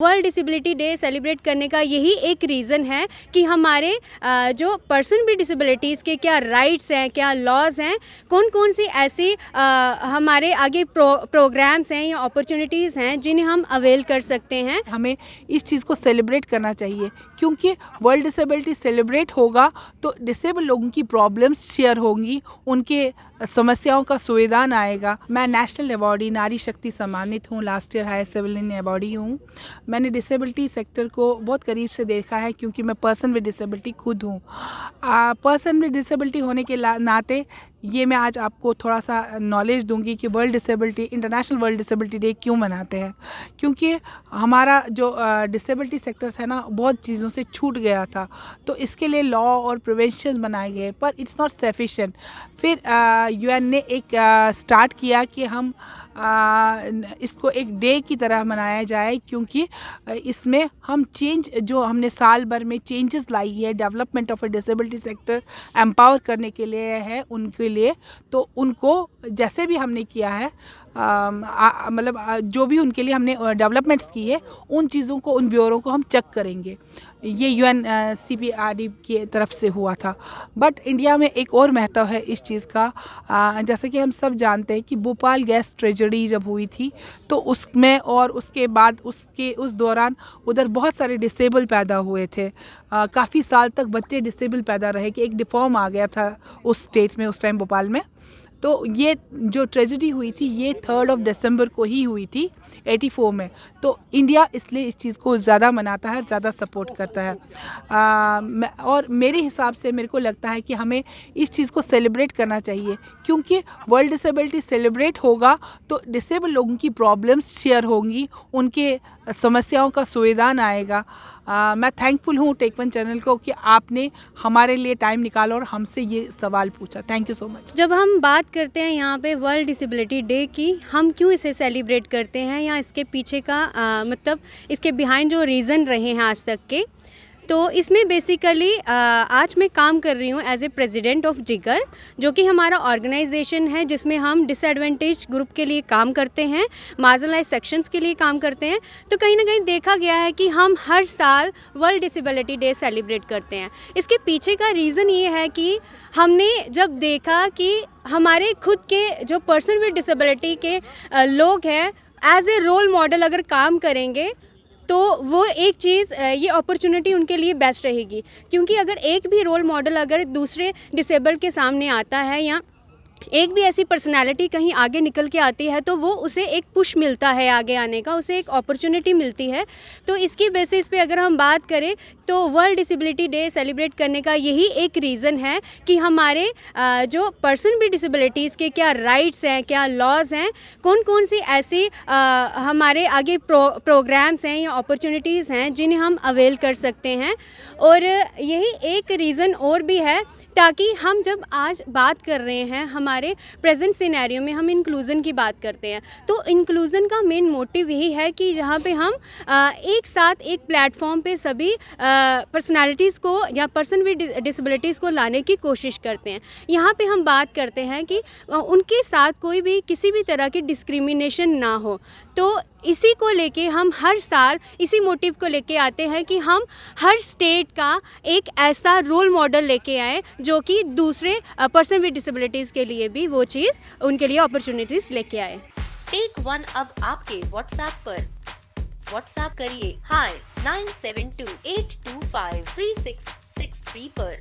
World disability day celebrate करने का यही एक रीज़न है कि हमारे जो पर्सन विद डिसेबिलिटीज़ के क्या राइट्स हैं, क्या लॉज हैं, कौन कौन सी ऐसी हमारे आगे प्रोग्राम्स हैं या अपॉर्चुनिटीज़ हैं जिन्हें हम अवेल कर सकते हैं। हमें इस चीज़ को सेलिब्रेट करना चाहिए, क्योंकि वर्ल्ड डिसेबिलिटी सेलिब्रेट होगा तो डिसेबल लोगों की प्रॉब्लम्स शेयर होंगी, उनके समस्याओं का सुविधान आएगा। मैं नेशनल अवॉर्डी नारी शक्ति सम्मानित हूँ, last year higher civilian awardee हूँ। मैंने डिसेबिलिटी सेक्टर को बहुत करीब से देखा है, क्योंकि मैं पर्सन विद डिसेबिलिटी खुद हूँ। पर्सन विद डिसेबिलिटी होने के नाते ये मैं आज आपको थोड़ा सा नॉलेज दूंगी कि इंटरनेशनल वर्ल्ड डिसेबिलिटी डे क्यों मनाते हैं। क्योंकि हमारा जो डिसेबिलिटी सेक्टर था ना, बहुत चीज़ों से छूट गया था, तो इसके लिए लॉ और प्रिवेंशन बनाए गए, पर इट्स नॉट सफिशिएंट। फिर यूएन ने एक स्टार्ट किया कि हम इसको एक डे की तरह मनाया जाए, क्योंकि इसमें हम चेंज जो हमने साल भर में चेंजेस लाई है development of A disability sector empower करने के लिए है उनके लिए, तो उनको जैसे भी हमने किया है मतलब जो भी उनके लिए हमने डेवलपमेंट्स की है, उन चीज़ों को, उन ब्यूरो को हम चेक करेंगे। ये यूएन CPRD की तरफ से हुआ था। बट इंडिया में एक और महत्व है इस चीज़ का। जैसे कि हम सब जानते हैं कि भोपाल गैस ट्रेजेडी जब हुई थी, तो उसमें और उसके बाद उस दौरान उधर बहुत सारे डिसेबल पैदा हुए थे। काफ़ी साल तक बच्चे डिसेबल पैदा रहे कि एक डिफॉर्म आ गया था उस स्टेट में, उस टाइम भोपाल में। तो ये जो ट्रेजेडी हुई थी ये 3 दिसंबर को ही हुई थी 84 में। तो इंडिया इसलिए इस चीज़ को ज़्यादा मनाता है, ज़्यादा सपोर्ट करता है। और मेरे हिसाब से मेरे को लगता है कि हमें इस चीज़ को सेलिब्रेट करना चाहिए, क्योंकि वर्ल्ड डिसेबिलिटी सेलिब्रेट होगा तो डिसेबल लोगों की प्रॉब्लम्स शेयर होंगी, उनके समस्याओं का सुविधान आएगा। मैं थैंकफुल हूँ टेक1 चैनल को कि आपने हमारे लिए टाइम निकाला और हमसे ये सवाल पूछा। Thank you so much. जब हम बात करते हैं यहाँ पे वर्ल्ड डिसेबिलिटी डे की, हम क्यों इसे सेलिब्रेट करते हैं या इसके पीछे का मतलब इसके बिहाइंड जो रीज़न रहे हैं आज तक के, तो इसमें बेसिकली आज मैं काम कर रही हूँ एज ए प्रेसिडेंट ऑफ जिगर, जो कि हमारा ऑर्गेनाइजेशन है जिसमें हम डिसएडवांटेज ग्रुप के लिए काम करते हैं, मार्जिनलाइज सेक्शंस के लिए काम करते हैं। तो कहीं ना कहीं देखा गया है कि हम हर साल वर्ल्ड डिसेबिलिटी डे सेलिब्रेट करते हैं। इसके पीछे का रीज़न ये है कि हमने जब देखा कि हमारे खुद के जो पर्सन विद डिसेबिलिटी के लोग हैं, एज ए रोल मॉडल अगर काम करेंगे तो वो एक चीज़, ये अपॉर्चुनिटी उनके लिए बेस्ट रहेगी। क्योंकि अगर एक भी रोल मॉडल अगर दूसरे डिसेबल के सामने आता है या एक भी ऐसी पर्सनालिटी कहीं आगे निकल के आती है, तो वो उसे एक पुश मिलता है आगे आने का, उसे एक अपॉर्चुनिटी मिलती है। तो इसकी बेसिस पे अगर हम बात करें तो वर्ल्ड डिसेबिलिटी डे सेलिब्रेट करने का यही एक रीज़न है कि हमारे जो पर्सन विद डिसेबिलिटीज़ के क्या राइट्स हैं, क्या लॉज हैं, कौन कौन सी ऐसी हमारे आगे प्रोग्राम्स हैं या अपॉर्चुनिटीज़ हैं जिन्हें हम अवेल कर सकते हैं। और यही एक रीज़न और भी है, ताकि हम जब आज बात कर रहे हैं हमारे प्रेजेंट सिनेरियो में, हम इंक्लूज़न की बात करते हैं, तो इंक्लूज़न का मेन मोटिव यही है कि जहाँ पे हम एक साथ एक प्लेटफॉर्म पे सभी पर्सनालिटीज़ को या पर्सन विद डिसेबिलिटीज़ को लाने की कोशिश करते हैं। यहाँ पे हम बात करते हैं कि उनके साथ कोई भी किसी भी तरह की डिस्क्रिमिनेशन ना हो। तो इसी को लेके हम हर साल इसी मोटिव को लेके आते हैं कि हम हर स्टेट का एक ऐसा रोल मॉडल लेके आए जो कि दूसरे पर्सन विद डिसेबिलिटीज़ के लिए भी वो चीज़, उनके लिए अपॉर्चुनिटीज़ लेके आए। टेक1 अब आपके व्हाट्सएप पर। व्हाट्सएप करिए हाय 9728253663 पर।